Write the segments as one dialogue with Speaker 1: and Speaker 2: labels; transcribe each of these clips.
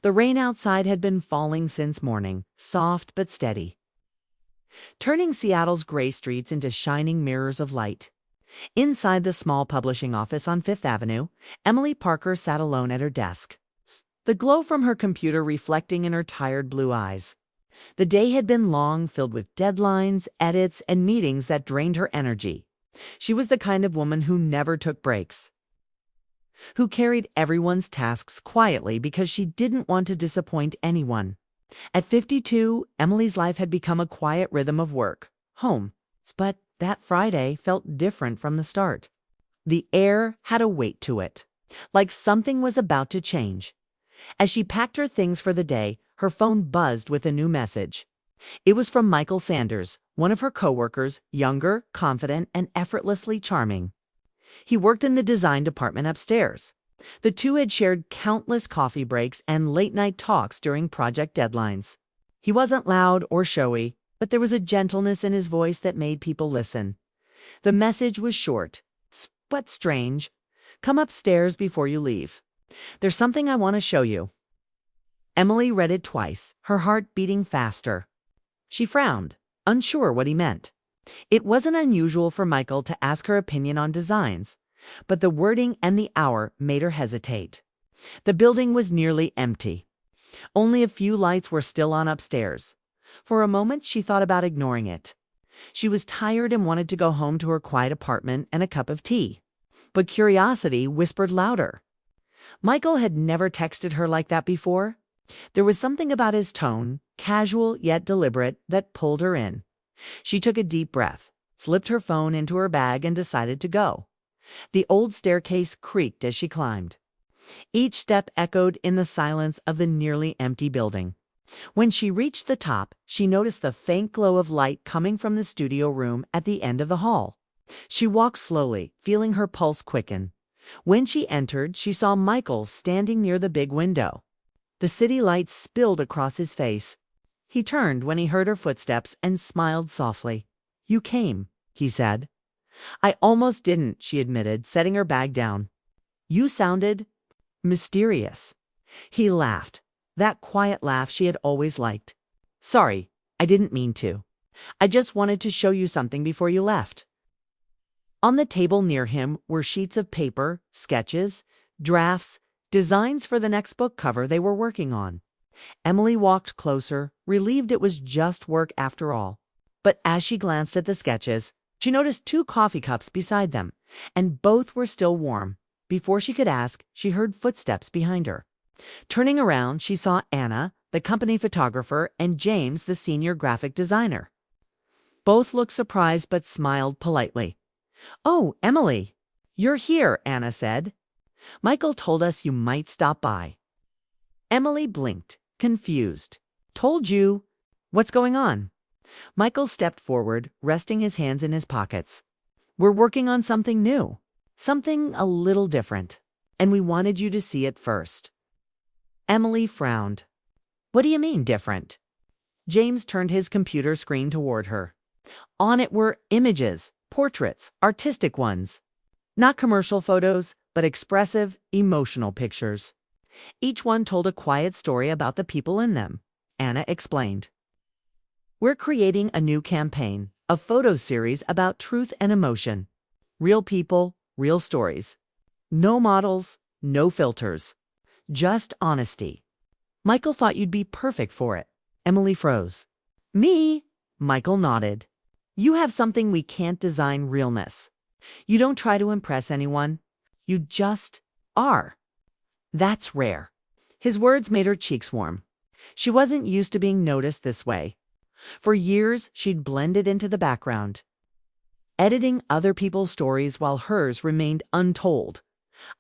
Speaker 1: The rain outside had been falling since morning, soft but steady, turning Seattle's gray streets into shining mirrors of light. Inside the small publishing office on Fifth Avenue, Emily Parker sat alone at her desk, the glow from her computer reflecting in her tired blue eyes. The day had been long, filled with deadlines, edits, and meetings that drained her energy. She was the kind of woman who never took breaks, who carried everyone's tasks quietly because she didn't want to disappoint anyone. At 52, Emily's life had become a quiet rhythm of work, home, but that Friday felt different from the start. The air had a weight to it, like something was about to change. As she packed her things for the day, her phone buzzed with a new message. It was from Michael Sanders, one of her coworkers, younger, confident, and effortlessly charming. He worked in the design department upstairs. The two had shared countless coffee breaks and late-night talks during project deadlines. He wasn't loud or showy, but there was a gentleness in his voice that made people listen. The message was short, but strange. "Come upstairs before you leave. There's something I want to show you." Emily read it twice, her heart beating faster. She frowned, unsure what he meant. It wasn't unusual for Michael to ask her opinion on designs, but the wording and the hour made her hesitate. The building was nearly empty. Only a few lights were still on upstairs. For a moment, she thought about ignoring it. She was tired and wanted to go home to her quiet apartment and a cup of tea. But curiosity whispered louder. Michael had never texted her like that before. There was something about his tone, casual yet deliberate, that pulled her in. She took a deep breath, slipped her phone into her bag, and decided to go. The old staircase creaked as she climbed. Each step echoed in the silence of the nearly empty building. When she reached the top, she noticed the faint glow of light coming from the studio room at the end of the hall. She walked slowly, feeling her pulse quicken. When she entered, she saw Michael standing near the big window. The city lights spilled across his face. He turned when he heard her footsteps and smiled softly. "You came," he said. "I almost didn't," she admitted, setting her bag down. "You sounded mysterious." He laughed, that quiet laugh she had always liked. "Sorry, I didn't mean to. I just wanted to show you something before you left." On the table near him were sheets of paper, sketches, drafts, designs for the next book cover they were working on. Emily walked closer, relieved it was just work after all. But as she glanced at the sketches, she noticed 2 coffee cups beside them, and both were still warm. Before she could ask, she heard footsteps behind her. Turning around, she saw Anna, the company photographer, and James, the senior graphic designer. Both looked surprised but smiled politely. "Oh, Emily, you're here," Anna said. "Michael told us you might stop by." Emily blinked, confused. "Told you? What's going on?" Michael stepped forward, resting his hands in his pockets. "We're working on something new, something a little different, and we wanted you to see it first." Emily frowned. "What do you mean, different?" James turned his computer screen toward her. On it were images, portraits, artistic ones. Not commercial photos, but expressive, emotional pictures. Each one told a quiet story about the people in them, Anna explained. "We're creating a new campaign, a photo series about truth and emotion. Real people, real stories. No models, no filters. Just honesty." "Michael thought you'd be perfect for it." Emily froze. "Me?" Michael nodded. "You have something we can't design: realness. You don't try to impress anyone. You just are. That's rare." His words made her cheeks warm. She wasn't used to being noticed this way. For years, she'd blended into the background, editing other people's stories while hers remained untold.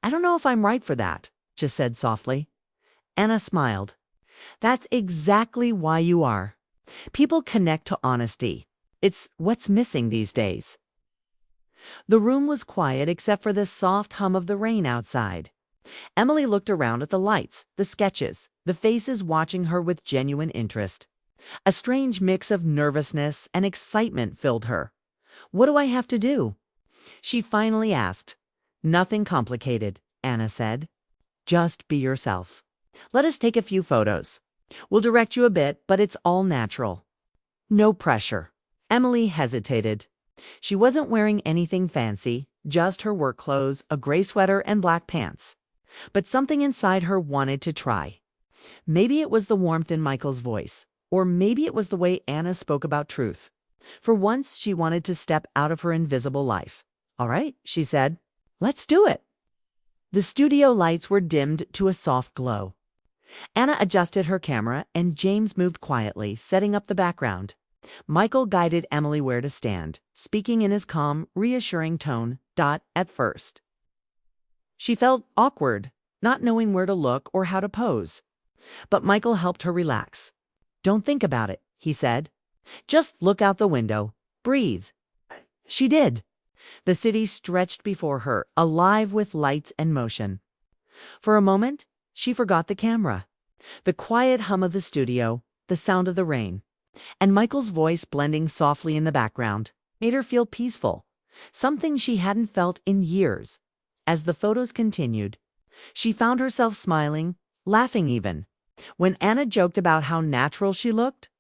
Speaker 1: "I don't know if I'm right for that," she said softly. Anna smiled. "That's exactly why you are. People connect to honesty. It's what's missing these days." The room was quiet except for the soft hum of the rain outside. Emily looked around at the lights, the sketches, the faces watching her with genuine interest. A strange mix of nervousness and excitement filled her. "What do I have to do?" she finally asked. "Nothing complicated," Anna said. "Just be yourself." Let us take a few photos. We'll direct you a bit, but it's all natural. No pressure. Emily hesitated. She wasn't wearing anything fancy, just her work clothes, a gray sweater, and black pants. But something inside her wanted to try. Maybe it was the warmth in Michael's voice, or maybe it was the way Anna spoke about truth. For once, she wanted to step out of her invisible life. All right, she said. Let's do it. The studio lights were dimmed to a soft glow. Anna adjusted her camera, and James moved quietly, setting up the background. Michael guided Emily where to stand, speaking in his calm, reassuring tone. At first, she felt awkward, not knowing where to look or how to pose. But Michael helped her relax. Don't think about it, he said. Just look out the window. Breathe. She did. The city stretched before her, alive with lights and motion. For a moment, she forgot the camera. The quiet hum of the studio, the sound of the rain, and Michael's voice blending softly in the background made her feel peaceful, something she hadn't felt in years. As the photos continued, she found herself smiling, laughing even. When Anna joked about how natural she looked,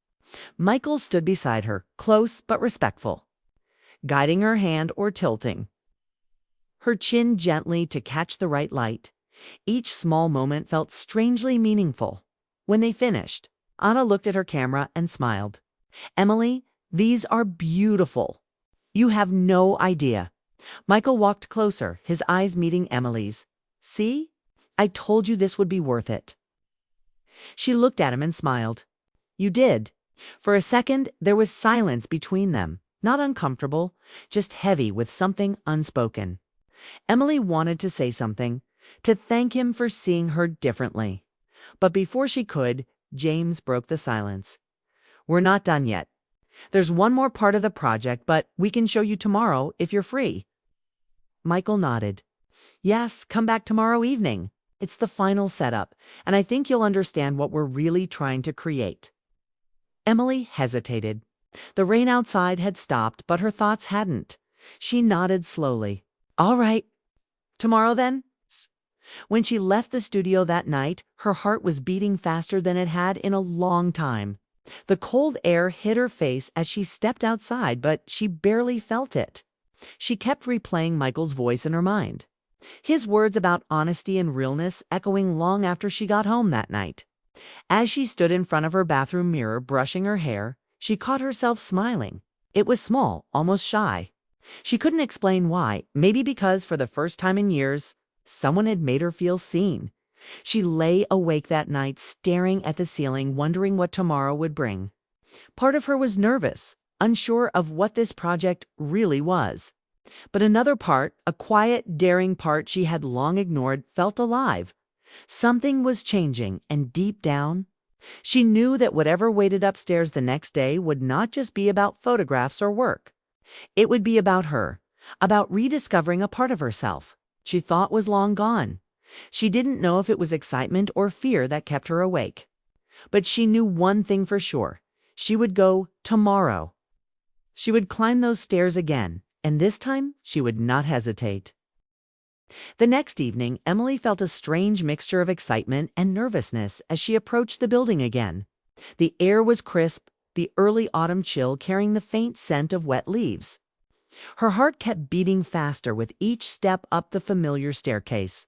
Speaker 1: Michael stood beside her, close but respectful, guiding her hand or tilting her chin gently to catch the right light. Each small moment felt strangely meaningful. When they finished, Anna looked at her camera and smiled. Emily, these are beautiful. You have no idea. Michael walked closer, his eyes meeting Emily's. See? I told you this would be worth it. She looked at him and smiled. You did. For a second, there was silence between them, not uncomfortable, just heavy with something unspoken. Emily wanted to say something, to thank him for seeing her differently. But before she could, James broke the silence. We're not done yet. There's one more part of the project, but we can show you tomorrow if you're free. Michael nodded. Yes, come back tomorrow evening. It's the final setup, and I think you'll understand what we're really trying to create. Emily hesitated. The rain outside had stopped, but her thoughts hadn't. She nodded slowly. All right. Tomorrow then? When she left the studio that night, her heart was beating faster than it had in a long time. The cold air hit her face as she stepped outside, but she barely felt it. She kept replaying Michael's voice in her mind, his words about honesty and realness echoing long after she got home that night. As she stood in front of her bathroom mirror brushing her hair, she caught herself smiling. It was small, almost shy. She couldn't explain why, maybe because for the first time in years, someone had made her feel seen. She lay awake that night, staring at the ceiling, wondering what tomorrow would bring. Part of her was nervous, unsure of what this project really was. But another part, a quiet, daring part she had long ignored, felt alive. Something was changing, and deep down, she knew that whatever waited upstairs the next day would not just be about photographs or work. It would be about her, about rediscovering a part of herself she thought was long gone. She didn't know if it was excitement or fear that kept her awake. But she knew one thing for sure. She would go tomorrow. She would climb those stairs again, and this time she would not hesitate. The next evening, Emily felt a strange mixture of excitement and nervousness as she approached the building again. The air was crisp, the early autumn chill carrying the faint scent of wet leaves. Her heart kept beating faster with each step up the familiar staircase.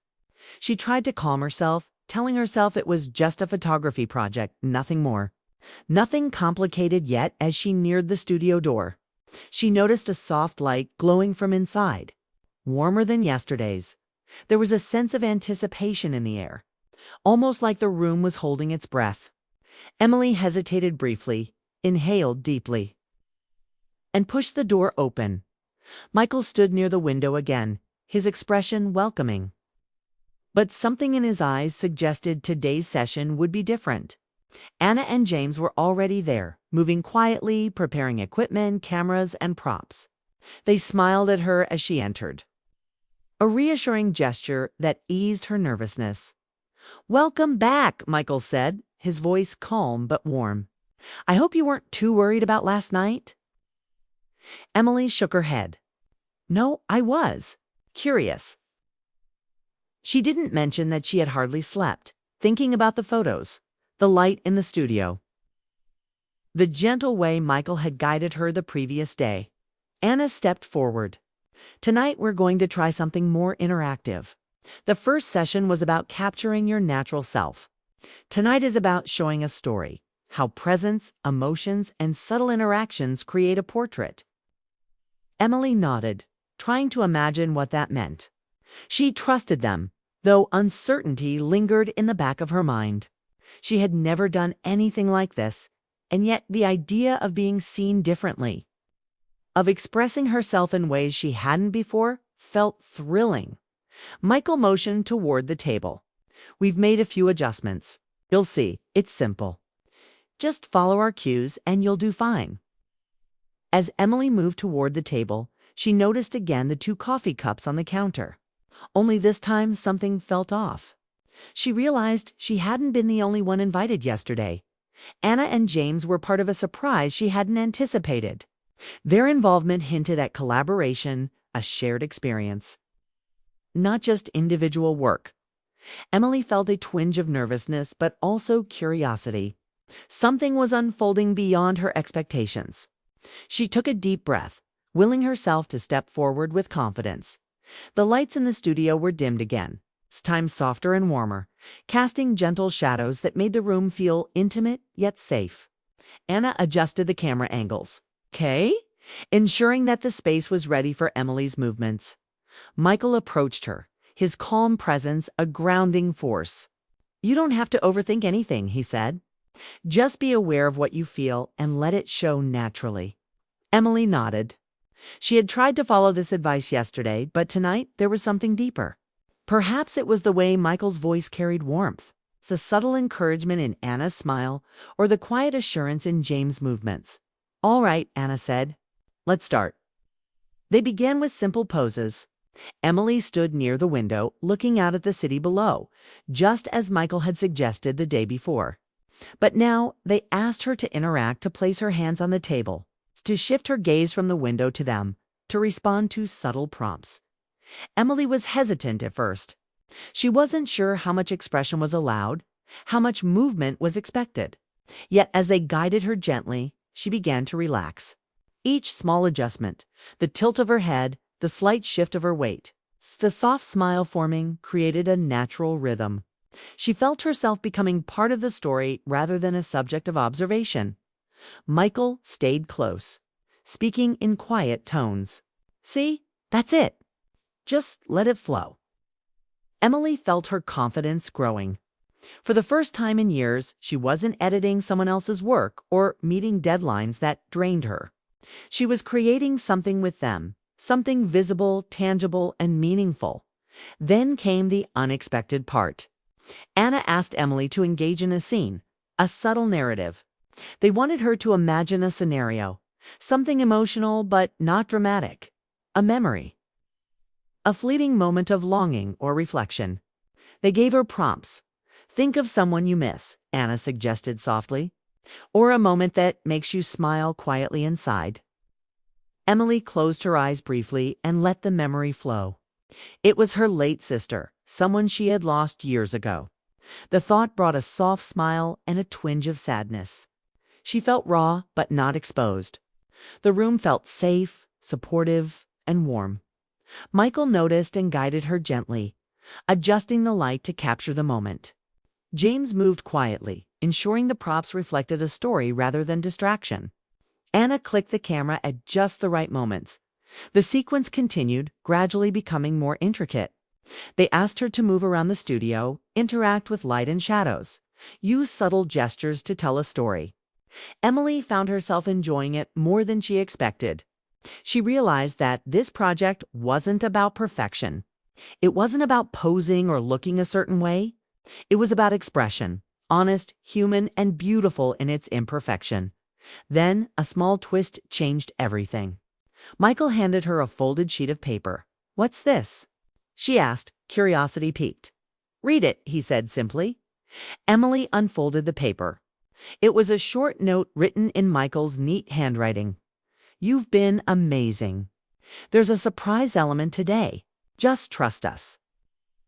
Speaker 1: She tried to calm herself, telling herself it was just a photography project, nothing more. Nothing complicated yet. As she neared the studio door, she noticed a soft light glowing from inside, warmer than yesterday's. There was a sense of anticipation in the air, almost like the room was holding its breath. Emily hesitated briefly, inhaled deeply, and pushed the door open. Michael stood near the window again, his expression welcoming. But something in his eyes suggested today's session would be different. Anna and James were already there, moving quietly, preparing equipment, cameras, and props. They smiled at her as she entered, a reassuring gesture that eased her nervousness. "Welcome back," Michael said, his voice calm but warm. "I hope you weren't too worried about last night?" Emily shook her head. "No, I was curious." She didn't mention that she had hardly slept, thinking about the photos, the light in the studio, the gentle way Michael had guided her the previous day. Anna stepped forward. Tonight we're going to try something more interactive. The first session was about capturing your natural self. Tonight is about showing a story, how presence, emotions, and subtle interactions create a portrait. Emily nodded, trying to imagine what that meant. She trusted them, though uncertainty lingered in the back of her mind. She had never done anything like this, and yet the idea of being seen differently, of expressing herself in ways she hadn't before, felt thrilling. Michael motioned toward the table. We've made a few adjustments. You'll see, it's simple. Just follow our cues and you'll do fine. As Emily moved toward the table, she noticed again the 2 coffee cups on the counter. Only this time something felt off. She realized she hadn't been the only one invited yesterday. Anna and James were part of a surprise she hadn't anticipated. Their involvement hinted at collaboration, a shared experience, not just individual work. Emily felt a twinge of nervousness, but also curiosity. Something was unfolding beyond her expectations. She took a deep breath, willing herself to step forward with confidence. The lights in the studio were dimmed again, this time softer and warmer, casting gentle shadows that made the room feel intimate yet safe. Anna adjusted the camera angles, ensuring that the space was ready for Emily's movements. Michael approached her, his calm presence a grounding force. You don't have to overthink anything, he said. Just be aware of what you feel and let it show naturally. Emily nodded. She had tried to follow this advice yesterday, but tonight there was something deeper. Perhaps it was the way Michael's voice carried warmth, the subtle encouragement in Anna's smile, or the quiet assurance in James' movements. All right, Anna said. Let's start. They began with simple poses. Emily stood near the window, looking out at the city below, just as Michael had suggested the day before. But now they asked her to interact, to place her hands on the table, to shift her gaze from the window to them, to respond to subtle prompts. Emily was hesitant at first. She wasn't sure how much expression was allowed, how much movement was expected. Yet as they guided her gently, she began to relax. Each small adjustment, the tilt of her head, the slight shift of her weight, the soft smile forming, created a natural rhythm. She felt herself becoming part of the story rather than a subject of observation. Michael stayed close, speaking in quiet tones. See, that's it. Just let it flow. Emily felt her confidence growing. For the first time in years, she wasn't editing someone else's work or meeting deadlines that drained her. She was creating something with them, something visible, tangible, and meaningful. Then came the unexpected part. Anna asked Emily to engage in a scene, a subtle narrative. They wanted her to imagine a scenario, something emotional but not dramatic, a memory, a fleeting moment of longing or reflection. They gave her prompts. Think of someone you miss, Anna suggested softly, or a moment that makes you smile quietly inside. Emily closed her eyes briefly and let the memory flow. It was her late sister, someone she had lost years ago. The thought brought a soft smile and a twinge of sadness. She felt raw but not exposed. The room felt safe, supportive, and warm. Michael noticed and guided her gently, adjusting the light to capture the moment. James moved quietly, ensuring the props reflected a story rather than distraction. Anna clicked the camera at just the right moments. The sequence continued, gradually becoming more intricate. They asked her to move around the studio, interact with light and shadows, use subtle gestures to tell a story. Emily found herself enjoying it more than she expected. She realized that this project wasn't about perfection. It wasn't about posing or looking a certain way. It was about expression, honest, human, and beautiful in its imperfection. Then a small twist changed everything. Michael handed her a folded sheet of paper. "What's this?" she asked, curiosity piqued. "Read it," he said simply. Emily unfolded the paper. It was a short note written in Michael's neat handwriting. "You've been amazing. There's a surprise element today. Just trust us."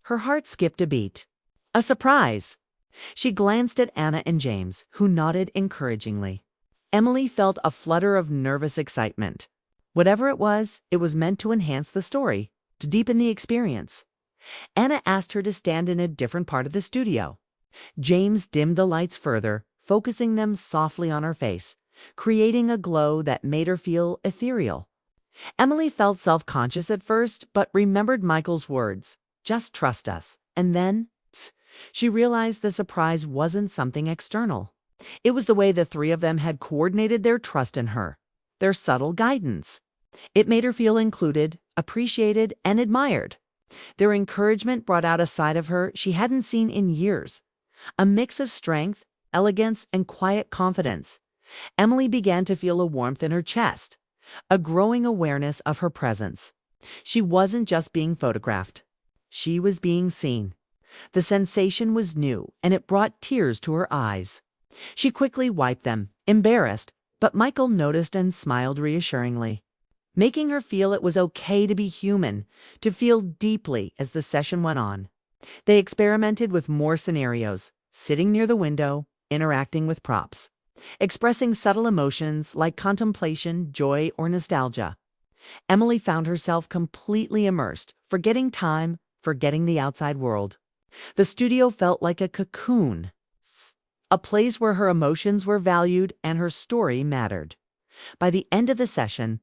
Speaker 1: Her heart skipped a beat. A surprise. She glanced at Anna and James, who nodded encouragingly. Emily felt a flutter of nervous excitement. Whatever it was meant to enhance the story, to deepen the experience. Anna asked her to stand in a different part of the studio. James dimmed the lights further, focusing them softly on her face, creating a glow that made her feel ethereal. Emily felt self-conscious at first, but remembered Michael's words, "Just trust us." And then she realized the surprise wasn't something external. It was the way the three of them had coordinated their trust in her, their subtle guidance. It made her feel included, appreciated, and admired. Their encouragement brought out a side of her she hadn't seen in years, a mix of strength, elegance, and quiet confidence. Emily began to feel a warmth in her chest, a growing awareness of her presence. She wasn't just being photographed. She was being seen. The sensation was new, and it brought tears to her eyes. She quickly wiped them, embarrassed, but Michael noticed and smiled reassuringly, making her feel it was okay to be human, to feel deeply as the session went on. They experimented with more scenarios, sitting near the window, interacting with props, expressing subtle emotions like contemplation, joy, or nostalgia. Emily found herself completely immersed, forgetting time, forgetting the outside world. The studio felt like a cocoon, a place where her emotions were valued and her story mattered. By the end of the session,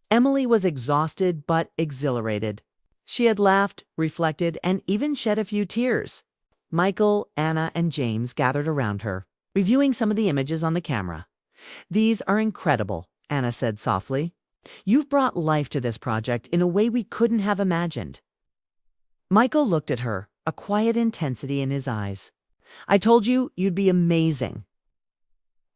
Speaker 1: Emily was exhausted but exhilarated. She had laughed, reflected, and even shed a few tears. Michael, Anna, and James gathered around her, reviewing some of the images on the camera. "These are incredible," Anna said softly. "You've brought life to this project in a way we couldn't have imagined." Michael looked at her, a quiet intensity in his eyes. "I told you you'd be amazing."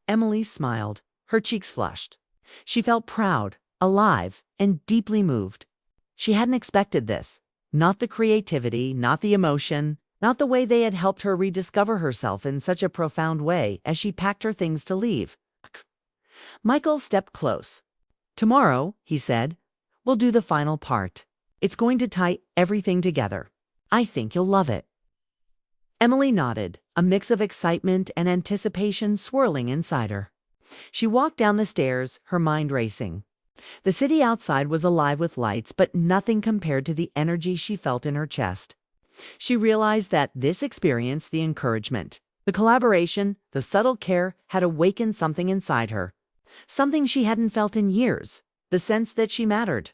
Speaker 1: Emily smiled, her cheeks flushed. She felt proud, alive, and deeply moved. She hadn't expected this. Not the creativity, not the emotion, not the way they had helped her rediscover herself in such a profound way as she packed her things to leave. Michael stepped close. "Tomorrow," he said, "we'll do the final part. It's going to tie everything together. I think you'll love it." Emily nodded, a mix of excitement and anticipation swirling inside her. She walked down the stairs, her mind racing. The city outside was alive with lights, but nothing compared to the energy she felt in her chest. She realized that this experience, the encouragement, the collaboration, the subtle care, had awakened something inside her. Something she hadn't felt in years, the sense that she mattered,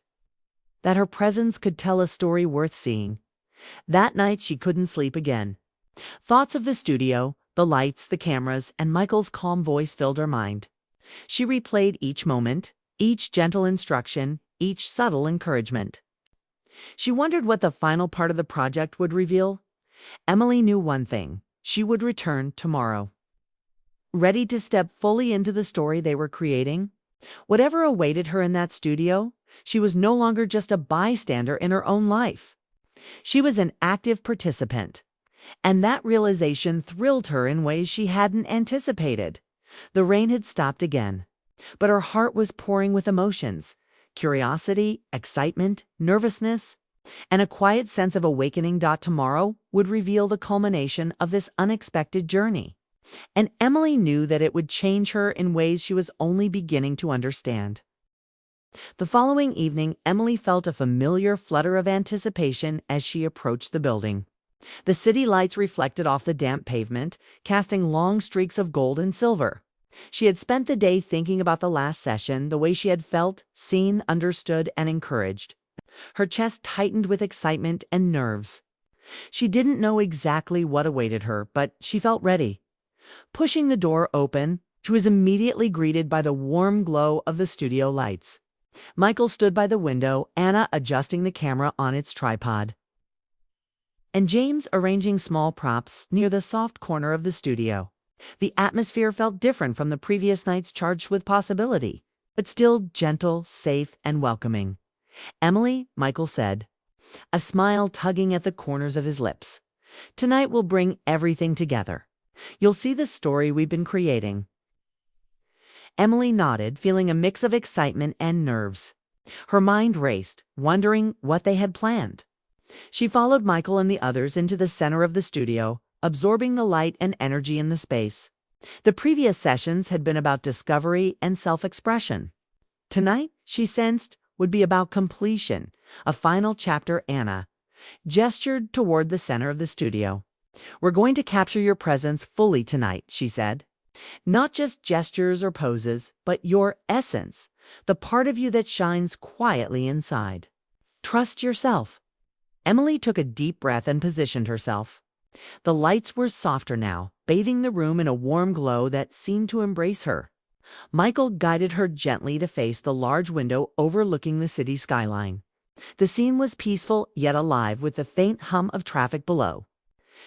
Speaker 1: that her presence could tell a story worth seeing. That night she couldn't sleep again. Thoughts of the studio, the lights, the cameras, and Michael's calm voice filled her mind. She replayed each moment, each gentle instruction, each subtle encouragement. She wondered what the final part of the project would reveal. Emily knew one thing: she would return tomorrow, ready to step fully into the story they were creating. Whatever awaited her in that studio, she was no longer just a bystander in her own life. She was an active participant, and that realization thrilled her in ways she hadn't anticipated. The rain had stopped again, but her heart was pouring with emotions: curiosity, excitement, nervousness, and a quiet sense of awakening. Tomorrow would reveal the culmination of this unexpected journey, and Emily knew that it would change her in ways she was only beginning to understand. The following evening, Emily felt a familiar flutter of anticipation as she approached the building. The city lights reflected off the damp pavement, casting long streaks of gold and silver. She had spent the day thinking about the last session, the way she had felt, seen, understood, and encouraged. Her chest tightened with excitement and nerves. She didn't know exactly what awaited her, but she felt ready. Pushing the door open, she was immediately greeted by the warm glow of the studio lights. Michael stood by the window, Anna adjusting the camera on its tripod, and James arranging small props near the soft corner of the studio. The atmosphere felt different from the previous nights, charged with possibility, but still gentle, safe, and welcoming. "Emily," Michael said, a smile tugging at the corners of his lips, "tonight will bring everything together. You'll see the story we've been creating." Emily nodded, feeling a mix of excitement and nerves. Her mind raced, wondering what they had planned. She followed Michael and the others into the center of the studio, absorbing the light and energy in the space. The previous sessions had been about discovery and self-expression. Tonight, she sensed, would be about completion, a final chapter. Anna gestured toward the center of the studio. "We're going to capture your presence fully tonight," she said. "Not just gestures or poses, but your essence, the part of you that shines quietly inside. Trust yourself." Emily took a deep breath and positioned herself. The lights were softer now, bathing the room in a warm glow that seemed to embrace her. Michael guided her gently to face the large window overlooking the city skyline. The scene was peaceful yet alive with the faint hum of traffic below.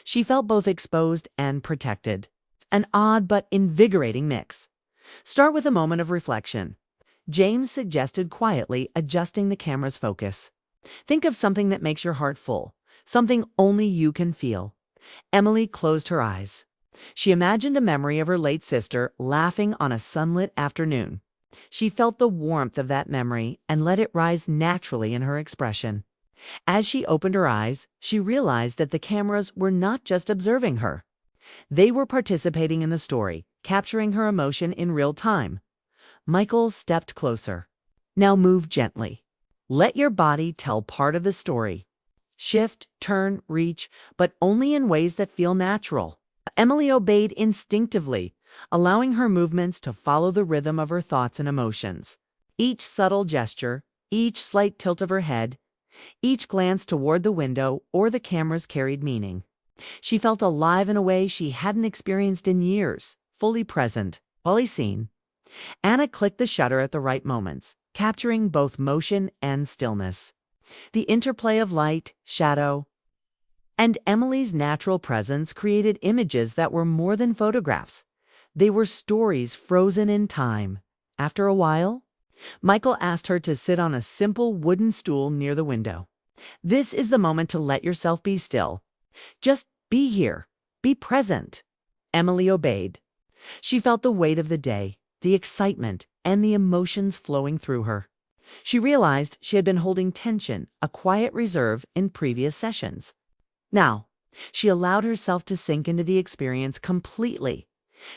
Speaker 1: She felt both exposed and protected. An odd but invigorating mix. "Start with a moment of reflection," James suggested quietly, adjusting the camera's focus. "Think of something that makes your heart full, something only you can feel." Emily closed her eyes. She imagined a memory of her late sister laughing on a sunlit afternoon. She felt the warmth of that memory and let it rise naturally in her expression. As she opened her eyes, she realized that the cameras were not just observing her. They were participating in the story, capturing her emotion in real time. Michael stepped closer. "Now move gently. Let your body tell part of the story. Shift, turn, reach, but only in ways that feel natural." Emily obeyed instinctively, allowing her movements to follow the rhythm of her thoughts and emotions. Each subtle gesture, each slight tilt of her head, each glance toward the window or the cameras carried meaning. She felt alive in a way she hadn't experienced in years, fully present, fully seen. Anna clicked the shutter at the right moments, capturing both motion and stillness. The interplay of light, shadow, and Emily's natural presence created images that were more than photographs. They were stories frozen in time. After a while, Michael asked her to sit on a simple wooden stool near the window. "This is the moment to let yourself be still. Just be here. Be present." Emily obeyed. She felt the weight of the day, the excitement, and the emotions flowing through her. She realized she had been holding tension, a quiet reserve, in previous sessions. Now, she allowed herself to sink into the experience completely.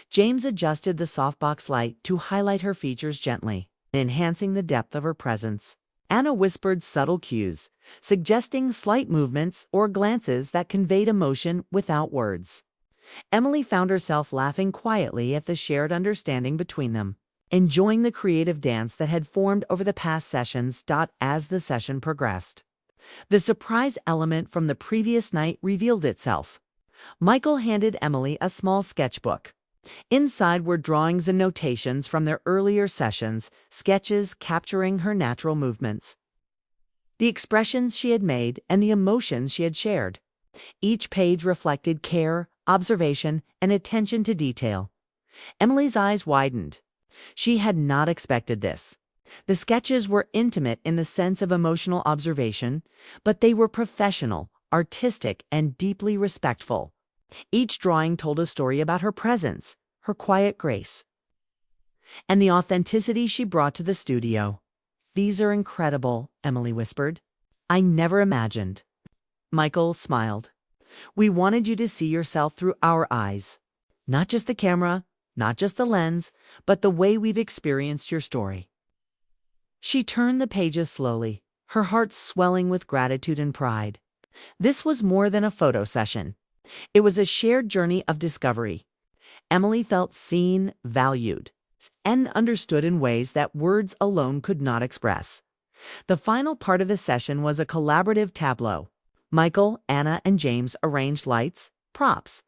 Speaker 1: James adjusted the softbox light to highlight her features gently, enhancing the depth of her presence. Anna whispered subtle cues, suggesting slight movements or glances that conveyed emotion without words. Emily found herself laughing quietly at the shared understanding between them, enjoying the creative dance that had formed over the past sessions. As the session progressed, the surprise element from the previous night revealed itself. Michael handed Emily a small sketchbook. Inside were drawings and notations from their earlier sessions, sketches capturing her natural movements, the expressions she had made, and the emotions she had shared. Each page reflected care, observation, and attention to detail. Emily's eyes widened. She had not expected this. The sketches were intimate in the sense of emotional observation, but they were professional, artistic, and deeply respectful. Each drawing told a story about her presence, her quiet grace, and the authenticity she brought to the studio. "These are incredible," Emily whispered. "I never imagined." Michael smiled. "We wanted you to see yourself through our eyes. Not just the camera, not just the lens, but the way we've experienced your story." She turned the pages slowly, her heart swelling with gratitude and pride. This was more than a photo session. It was a shared journey of discovery. Emily felt seen, valued, and understood in ways that words alone could not express. The final part of the session was a collaborative tableau. Michael, Anna, and James arranged lights, props,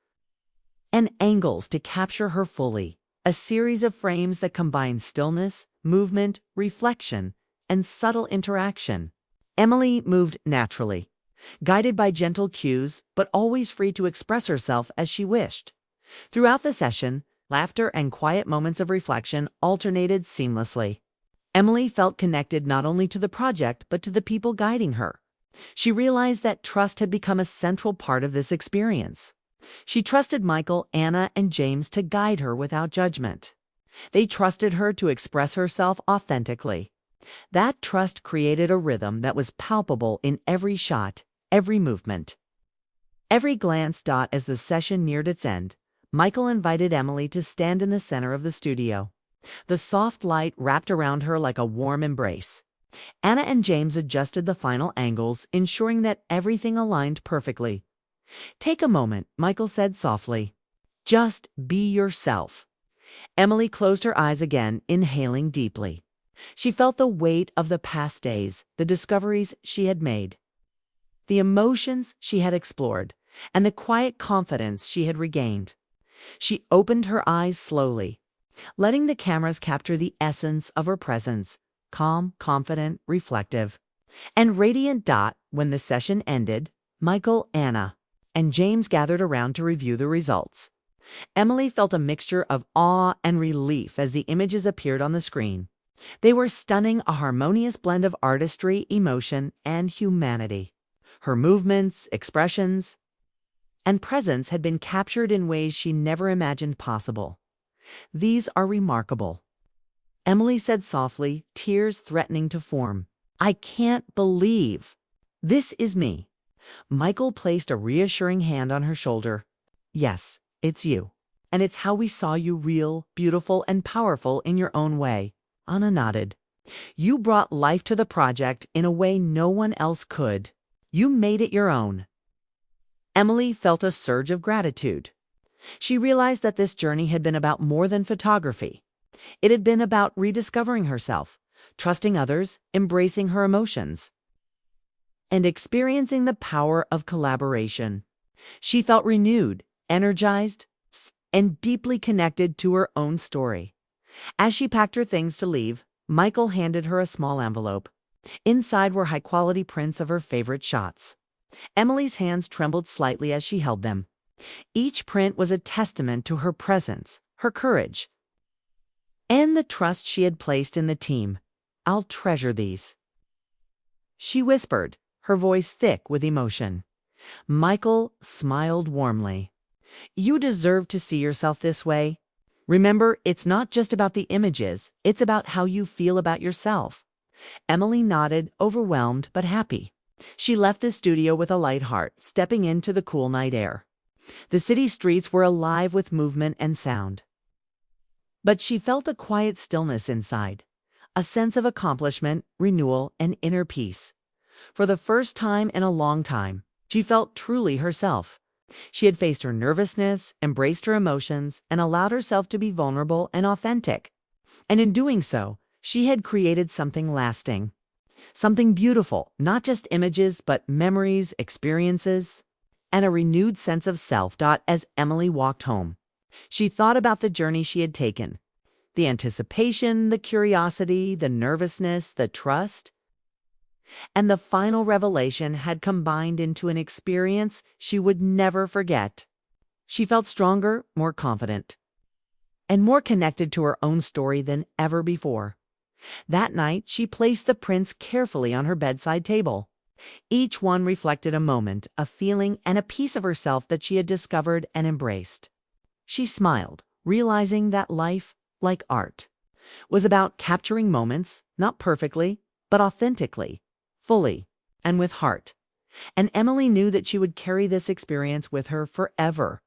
Speaker 1: and angles to capture her fully, a series of frames that combined stillness, movement, reflection, and subtle interaction. Emily moved naturally, guided by gentle cues, but always free to express herself as she wished. Throughout the session, laughter and quiet moments of reflection alternated seamlessly. Emily felt connected not only to the project, but to the people guiding her. She realized that trust had become a central part of this experience. She trusted Michael, Anna, and James to guide her without judgment. They trusted her to express herself authentically. That trust created a rhythm that was palpable in every shot, every movement. Every glance dot as the session neared its end, Michael invited Emily to stand in the center of the studio. The soft light wrapped around her like a warm embrace. Anna and James adjusted the final angles, ensuring that everything aligned perfectly. "Take a moment," Michael said softly. "Just be yourself." Emily closed her eyes again, inhaling deeply. She felt the weight of the past days, the discoveries she had made, the emotions she had explored, and the quiet confidence she had regained. She opened her eyes slowly, letting the cameras capture the essence of her presence, calm, confident, reflective, and radiant. When the session ended, Michael, Anna, and James gathered around to review the results. Emily felt a mixture of awe and relief as the images appeared on the screen. They were stunning, a harmonious blend of artistry, emotion, and humanity. Her movements, expressions, and presence had been captured in ways she never imagined possible. "These are remarkable," Emily said softly, tears threatening to form. "I can't believe this is me." Michael placed a reassuring hand on her shoulder. "Yes, it's you. And it's how we saw you, real, beautiful, and powerful in your own way." Anna nodded. "You brought life to the project in a way no one else could. You made it your own." Emily felt a surge of gratitude. She realized that this journey had been about more than photography. It had been about rediscovering herself, trusting others, embracing her emotions, and experiencing the power of collaboration. She felt renewed, energized, and deeply connected to her own story. As she packed her things to leave, Michael handed her a small envelope. Inside were high-quality prints of her favorite shots. Emily's hands trembled slightly as she held them. Each print was a testament to her presence, her courage, and the trust she had placed in the team. "I'll treasure these," she whispered, her voice thick with emotion. Michael smiled warmly. "You deserve to see yourself this way. Remember, it's not just about the images, it's about how you feel about yourself." Emily nodded, overwhelmed but happy. She left the studio with a light heart, stepping into the cool night air. The city streets were alive with movement and sound. But she felt a quiet stillness inside, a sense of accomplishment, renewal, and inner peace. For the first time in a long time, she felt truly herself. She had faced her nervousness, embraced her emotions, and allowed herself to be vulnerable and authentic. And in doing so, she had created something lasting, something beautiful, not just images, but memories, experiences, and a renewed sense of self. As Emily walked home, she thought about the journey she had taken, the anticipation, the curiosity, the nervousness, the trust, and the final revelation had combined into an experience she would never forget. She felt stronger, more confident, and more connected to her own story than ever before. That night, she placed the prints carefully on her bedside table. Each one reflected a moment, a feeling, and a piece of herself that she had discovered and embraced. She smiled, realizing that life, like art, was about capturing moments, not perfectly, but authentically, fully, and with heart. And Emily knew that she would carry this experience with her forever,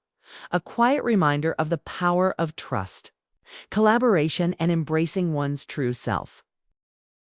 Speaker 1: a quiet reminder of the power of trust, collaboration, and embracing one's true self.